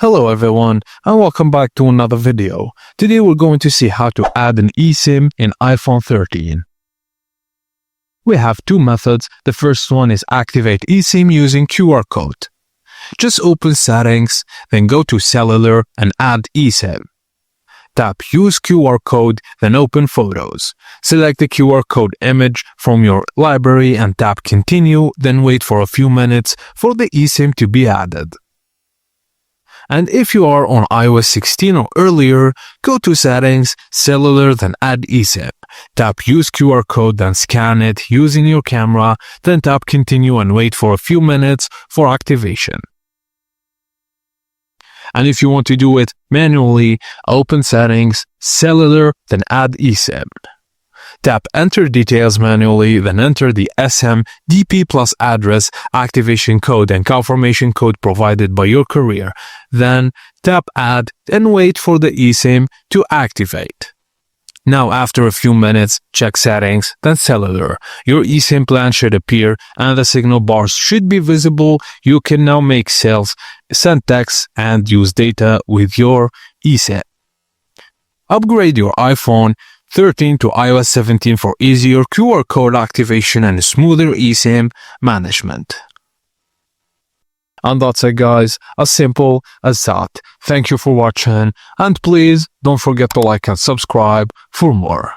Hello everyone and welcome back to another video. Today we're going to see how to add an eSIM in iPhone 13. We have two methods. The first one is activate eSIM using QR code. Just open settings, then go to cellular and add eSIM. Tap use QR code, then open photos. Select the QR code image from your library and tap continue, then wait for a few minutes for the eSIM to be added. And if you are on iOS 16 or earlier, go to Settings, Cellular, then Add eSIM. Tap Use QR code, then scan it using your camera, then tap Continue and wait for a few minutes for activation. And if you want to do it manually, open Settings, Cellular, then Add eSIM. Tap Enter Details manually, then enter the SM, DP plus address, activation code and confirmation code provided by your courier. Then tap Add and wait for the eSIM to activate. Now after a few minutes, check Settings, then Cellular. Your eSIM plan should appear and the signal bars should be visible. You can now make sales, send texts and use data with your eSIM. Upgrade your iPhone 13 to iOS 17 for easier QR code activation and smoother eSIM management. And that's it guys, as simple as that. Thank you for watching and please don't forget to like and subscribe for more.